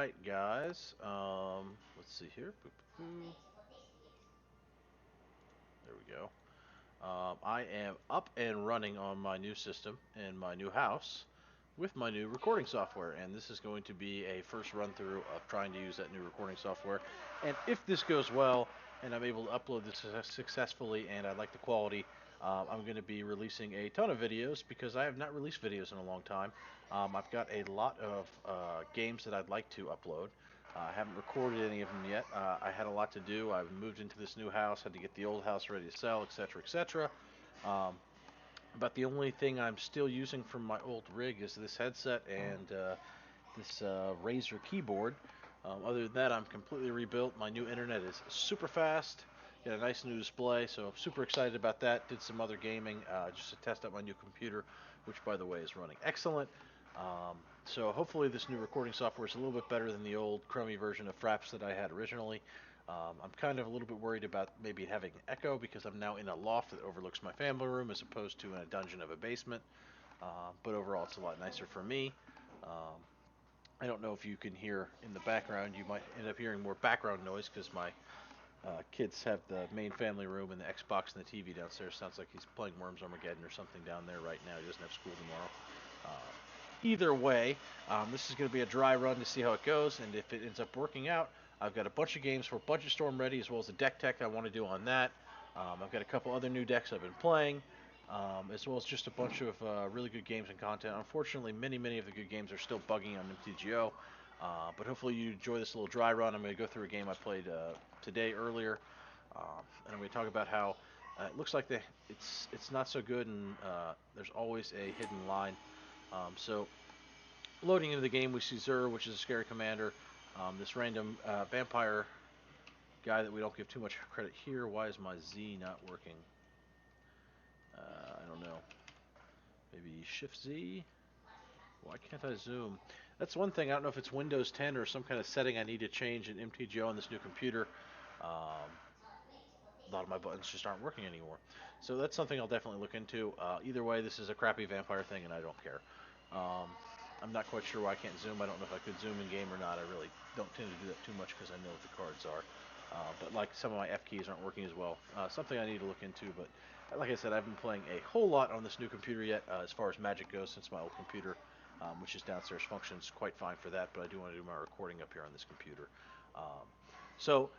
Alright, guys. Let's see here. Boop, boop, boop. There we go. I am up and running on my new system in my new house with my new recording software, and this is going to be a first run through of trying to use that new recording software. And if this goes well and I'm able to upload this successfully and I like the quality, I'm going to be releasing a ton of videos because I have not released videos in a long time. I've got a lot of games that I'd like to upload. I haven't recorded any of them yet. I had a lot to do. I moved into this new house, had to get the old house ready to sell, etc., etc. Um, but the only thing I'm still using from my old rig is this headset and this Razer keyboard. Other than that, I'm completely rebuilt. My new internet is super fast. Got a nice new display, so I'm super excited about that. Did some other gaming just to test out my new computer, which, by the way, is running excellent. So hopefully this new recording software is a little bit better than the old crummy version of Fraps that I had originally. I'm kind of a little bit worried about maybe having an echo because I'm now in a loft that overlooks my family room as opposed to in a dungeon of a basement. But overall, it's a lot nicer for me. Um, I don't know if you can hear in the background. You might end up hearing more background noise because my kids have the main family room and the Xbox and the TV downstairs. Sounds like he's playing Worms Armageddon or something down there right now. He doesn't have school tomorrow. Either way, this is going to be a dry run to see how it goes, and if it ends up working out, I've got a bunch of games for Budget Storm ready, as well as a deck tech I want to do on that. I've got a couple other new decks I've been playing, as well as just a bunch of really good games and content. Unfortunately, many of the good games are still bugging on MTGO, but hopefully you enjoy this little dry run. I'm going to go through a game I played today earlier, and I'm going to talk about how it looks like it's not so good, and there's always a hidden line. So loading into the game, we see Zur, which is a scary commander. This random vampire guy that we don't give too much credit here. Why is my Z not working? I don't know. Maybe Shift Z? Why can't I zoom? That's one thing. I don't know if it's Windows 10 or some kind of setting I need to change in MTGO on this new computer. A lot of my buttons just aren't working anymore. So that's something I'll definitely look into. Either way, this is a crappy vampire thing, and I don't care. Um, I'm not quite sure why I can't zoom. I don't know if I could zoom in game or not. I really don't tend to do that too much because I know what the cards are. But like some of my F keys aren't working as well. Something I need to look into. But like I said, I've been playing a whole lot on this new computer yet as far as Magic goes since my old computer, which is downstairs, functions quite fine for that. But I do want to do my recording up here on this computer. Um, so,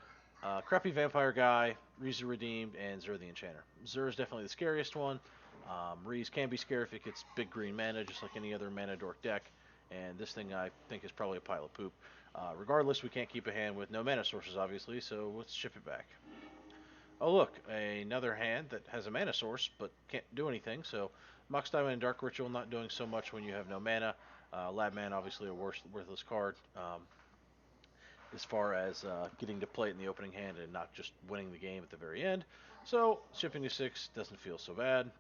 crappy vampire guy, Riza redeemed, and Zur the Enchanter. Zur is definitely the scariest one. Reese can be scary if it gets big green mana, just like any other mana dork deck. And this thing I think is probably a pile of poop. Regardless, we can't keep a hand with no mana sources, obviously, so let's ship it back. Oh look, another hand that has a mana source but can't do anything. So Mox Diamond and Dark Ritual not doing so much when you have no mana. Lab Man obviously a worthless card. As far as getting to play it in the opening hand and not just winning the game at the very end. So shipping to 6 doesn't feel so bad.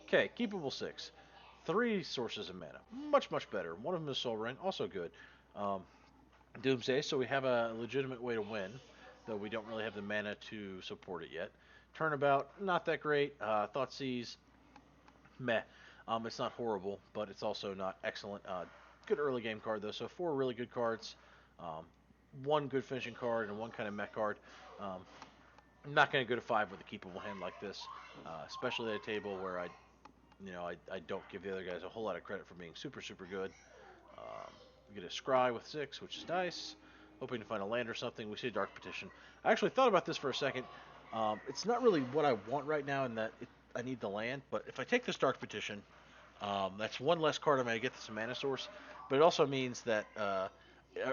Okay, keepable 6. 3 sources of mana. Much better. One of them is Soul Ring, also good. Um, Doomsday, so we have a legitimate way to win, though we don't really have the mana to support it yet. Turnabout, not that great. Thoughtseize, meh. It's not horrible, but it's also not excellent. Good early game card, though, so 4 really good cards. Um, one good finishing card and one kind of mech card. Um, I'm not going to go to 5 with a keepable hand like this, especially at a table where I don't give the other guys a whole lot of credit for being super good. We get a Scry with 6, which is nice. Hoping to find a land or something. We see a Dark Petition. I actually thought about this for a second. It's not really what I want right now in that I need the land, but if I take this Dark Petition, that's one less card I'm going to get this mana source, but it also means that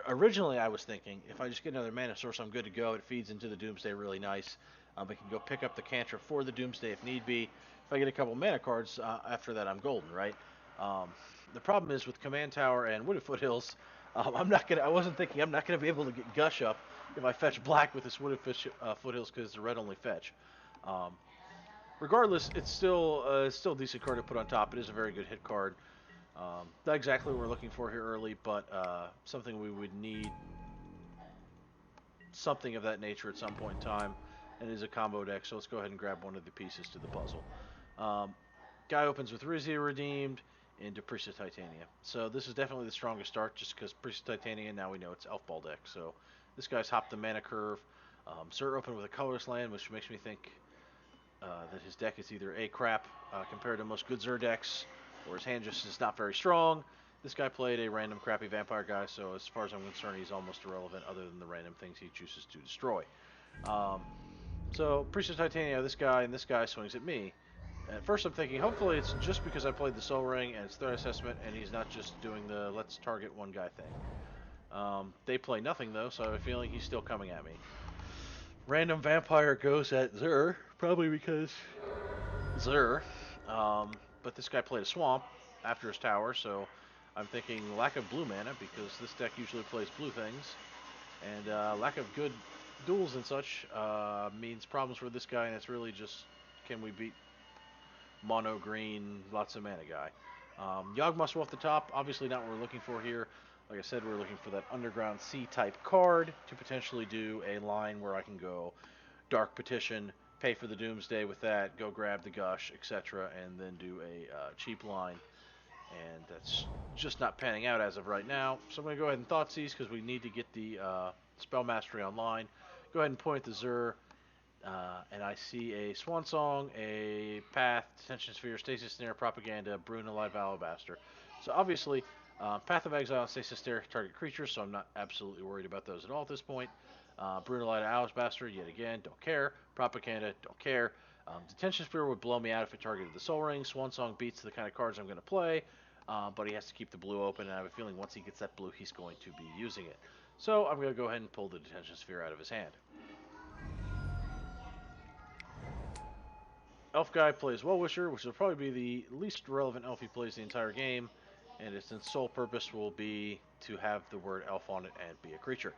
originally I was thinking if I just get another mana source, I'm good to go. It feeds into the Doomsday really nice. I can go pick up the cantrip for the Doomsday if need be. If I get a couple mana cards after that, I'm golden, right? Um, the problem is with Command Tower and Wooded Foothills, I'm not gonna. I wasn't thinking I'm not gonna be able to get Gush up if I fetch black with this Wooded Foothills because it's a red only fetch. Um, Regardless, it's still a decent card to put on top. It is a very good hit card. Not exactly what we're looking for here early, but something we would need something of that nature at some point in time. And it is a combo deck, so let's go ahead and grab one of the pieces to the puzzle. Um, Guy opens with Rizia redeemed into Priest of Titania. So this is definitely the strongest start, just because Priest of Titania, now we know it's Elf Ball deck. So this guy's hopped the mana curve. Xur opened with a colorless land, which makes me think that his deck is either A, crap compared to most good Xur decks, or his hand just is not very strong. This guy played a random crappy vampire guy, so as far as I'm concerned, he's almost irrelevant other than the random things he chooses to destroy. So Priest of Titania, this guy, and this guy swings at me. At first I'm thinking, hopefully it's just because I played the Sol Ring and it's threat assessment and he's not just doing the let's target one guy thing. They play nothing though, so I have a feeling he's still coming at me. Random vampire goes at Xur, probably because Xur. But this guy played a swamp after his tower, so I'm thinking lack of blue mana because this deck usually plays blue things. And lack of good duels and such means problems for this guy, and it's really just can we beat mono green, lots of mana guy. Yawgmoth off the top, obviously not what we're looking for here. Like I said, we're looking for that Underground Sea type card to potentially do a line where I can go Dark Petition, pay for the Doomsday with that, go grab the Gush, etc., and then do a cheap line. And that's just not panning out as of right now. So I'm going to go ahead and Thoughtseize because we need to get the Spell Mastery online. Go ahead and point the Xur. And I see a Swan Song, a Path, Detention Sphere, Stasis Snare, Propaganda, Bruna, Live Alabaster. So obviously, Path of Exile and Stasis Snare target creatures, so I'm not absolutely worried about those at all at this point. Bruna, Live Alabaster, yet again, don't care. Propaganda, don't care. Detention Sphere would blow me out if it targeted the Sol Ring. Swan Song beats the kind of cards I'm going to play, but he has to keep the blue open, and I have a feeling once he gets that blue, he's going to be using it. So I'm going to go ahead and pull the Detention Sphere out of his hand. Elf guy plays Well-Wisher, which will probably be the least relevant elf he plays the entire game, and its sole purpose will be to have the word elf on it and be a creature.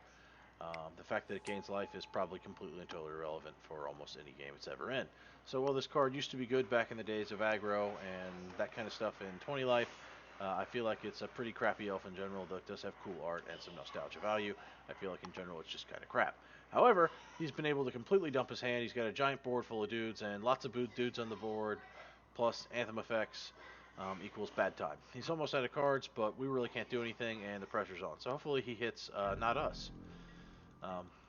The fact that it gains life is probably completely and totally irrelevant for almost any game it's ever in. So while this card used to be good back in the days of aggro and that kind of stuff in 20 life, I feel like it's a pretty crappy elf in general, though it does have cool art and some nostalgia value. I feel like in general it's just kind of crap. However, he's been able to completely dump his hand. He's got a giant board full of dudes and lots of dudes on the board, plus Anthem effects equals bad time. He's almost out of cards, but we really can't do anything, and the pressure's on. So hopefully he hits not us.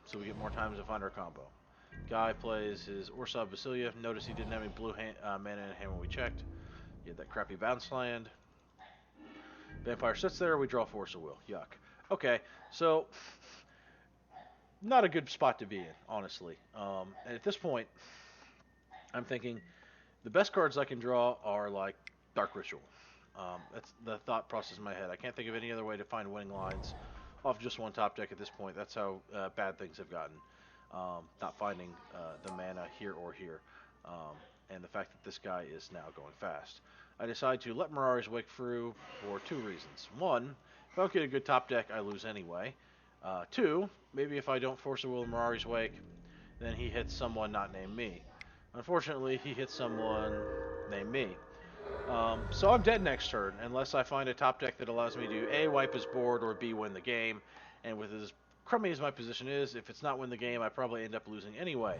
So we get more times to find our combo. Guy plays his Orsov Basilia. Notice he didn't have any blue mana in hand when we checked. He had that crappy bounce land. Vampire sits there. We draw Force of Will. Yuck. Okay, so not a good spot to be in, honestly. And at this point, I'm thinking the best cards I can draw are like Dark Ritual. That's the thought process in my head. I can't think of any other way to find winning lines off just one top deck at this point. That's how bad things have gotten. Not finding the mana here or here. And the fact that this guy is now going fast. I decide to let Mirari's Wake through for two reasons. One, if I don't get a good top deck, I lose anyway. Two, maybe if I don't Force a Will in Mirari's Wake, then he hits someone not named me. Unfortunately, he hits someone named me. So I'm dead next turn, unless I find a top deck that allows me to A, wipe his board, or B, win the game. And with as crummy as my position is, if it's not win the game, I probably end up losing anyway.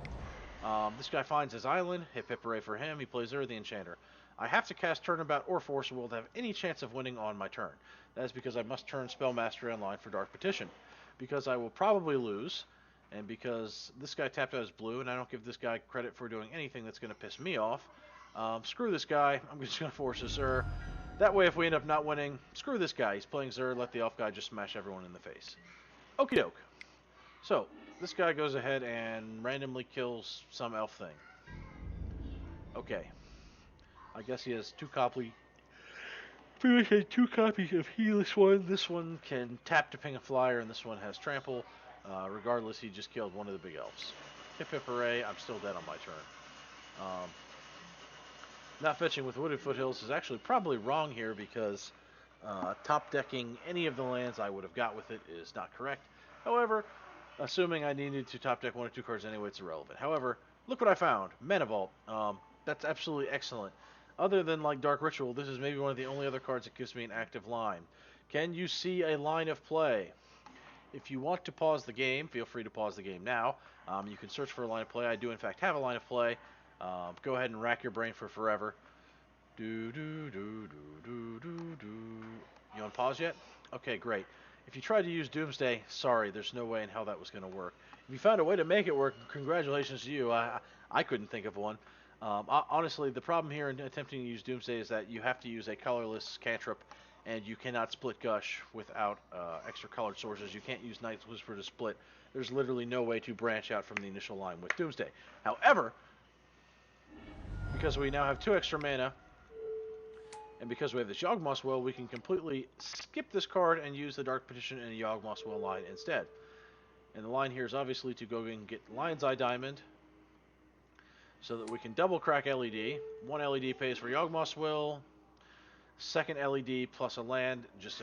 This guy finds his island, hit hooray for him, he plays Xur the Enchanter. I have to cast Turnabout or Force of Will to have any chance of winning on my turn. That is because I must turn Spell Mastery online for Dark Petition. Because I will probably lose, and because this guy tapped out his blue, and I don't give this guy credit for doing anything that's going to piss me off, screw this guy, I'm just going to force a Xur. That way, if we end up not winning, screw this guy. He's playing Xur, let the elf guy just smash everyone in the face. Okie doke. So, this guy goes ahead and randomly kills some elf thing. Okay. I guess he has two copies of Heedless One. This one can tap to ping a flyer, and this one has trample. Regardless, he just killed one of the big elves. Hip hooray, I'm still dead on my turn. Not fetching with Wooded Foothills is actually probably wrong here because top decking any of the lands I would have got with it is not correct. However, assuming I needed to top deck one or two cards anyway, it's irrelevant. However, look what I found. Mana Vault. That's absolutely excellent. Other than like Dark Ritual, this is maybe one of the only other cards that gives me an active line. Can you see a line of play? If you want to pause the game, feel free to pause the game now. You can search for a line of play. I do, in fact, have a line of play. Go ahead and rack your brain for forever. Do do do do do do do. You on pause yet? Okay, great. If you tried to use Doomsday, sorry, there's no way in hell that was going to work. If you found a way to make it work, congratulations to you. I couldn't think of one. Honestly, the problem here in attempting to use Doomsday is that you have to use a colorless cantrip, and you cannot split Gush without extra colored sources. You can't use Night's Whisper to split. There's literally no way to branch out from the initial line with Doomsday. However, because we now have 2 extra mana, and because we have this Yawgmoth's Will, we can completely skip this card and use the Dark Petition and the Yawgmoth's Will line instead. And the line here is obviously to go and get Lion's Eye Diamond so that we can double crack LED. 1 LED pays for Yawgmoth's Will. 2nd LED plus a land just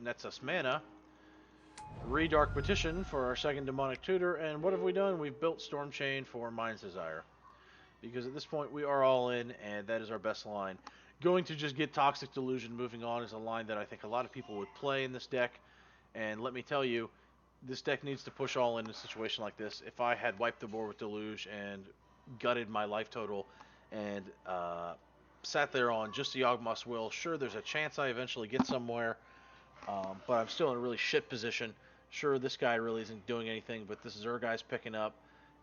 nets us mana. Dark Petition for our 2nd Demonic Tutor. And what have we done? We've built Storm Chain for Mind's Desire. Because at this point we are all in, and that is our best line. Going to just get Toxic Delusion moving on is a line that I think a lot of people would play in this deck. And let me tell you, this deck needs to push all in a situation like this. If I had wiped the board with Deluge and gutted my life total and sat there on just the Yawgmoth's Will, sure, there's a chance I eventually get somewhere, but I'm still in a really shit position. Sure, this guy really isn't doing anything, but this Zer guy's picking up,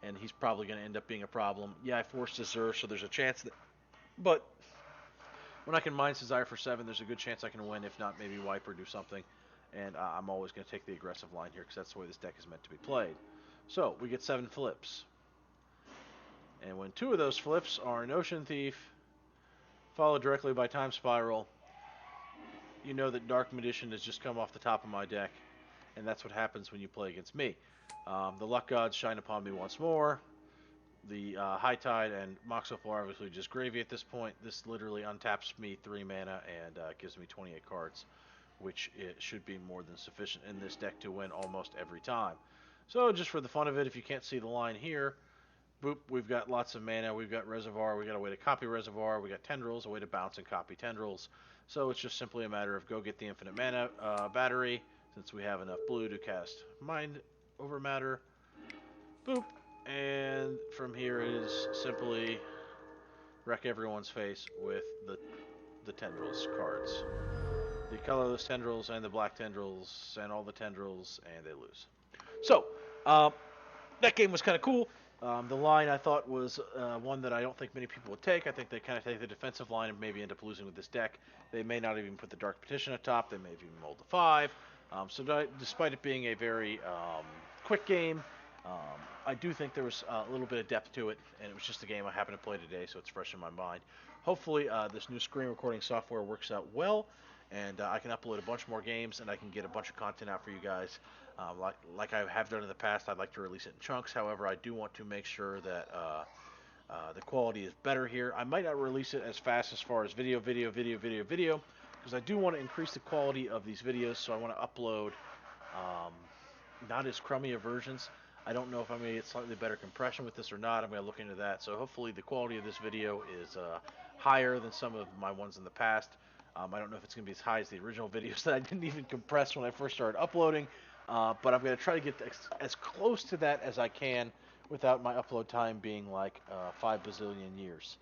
and he's probably going to end up being a problem. Yeah, I forced a Zer, so there's a chance that... But when I can Mind's Desire for 7, there's a good chance I can win, if not maybe wipe or do something. And I'm always going to take the aggressive line here, because that's the way this deck is meant to be played. So, we get 7 flips. And when 2 of those flips are an Ocean Thief, followed directly by Time Spiral, you know that Dark Magician has just come off the top of my deck. And that's what happens when you play against me. The Luck Gods shine upon me once more. The High Tide and Moxopal are obviously just gravy at this point. This literally untaps me 3 mana and gives me 28 cards, which it should be more than sufficient in this deck to win almost every time. So just for the fun of it, if you can't see the line here, boop, we've got lots of mana. We've got Reservoir. We've got a way to copy Reservoir. We've got Tendrils, a way to bounce and copy Tendrils. So it's just simply a matter of go get the infinite mana battery, since we have enough blue to cast Mind over Matter. Boop. And from here it is simply wreck everyone's face with the Tendrils cards. The colorless Tendrils and the black Tendrils and all the Tendrils, and they lose. So, that game was kind of cool. The line I thought was one that I don't think many people would take. I think they kind of take the defensive line and maybe end up losing with this deck. They may not even put the Dark Petition atop. They may have even rolled a 5. So despite it being a very quick game, I do think there was a little bit of depth to it, and it was just a game I happened to play today, so it's fresh in my mind. Hopefully, this new screen recording software works out well, and I can upload a bunch more games, and I can get a bunch of content out for you guys. Like I have done in the past, I'd like to release it in chunks. However, I do want to make sure that the quality is better here. I might not release it as fast as far as video, because I do want to increase the quality of these videos, so I want to upload not as crummy of versions. I don't know if I'm going to get slightly better compression with this or not. I'm going to look into that. So hopefully the quality of this video is higher than some of my ones in the past. I don't know if it's going to be as high as the original videos that I didn't even compress when I first started uploading. But I'm going to try to get as close to that as I can without my upload time being like 5 bazillion years.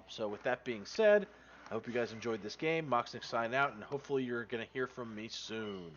So with that being said, I hope you guys enjoyed this game. Moxnick signing out, and hopefully you're going to hear from me soon.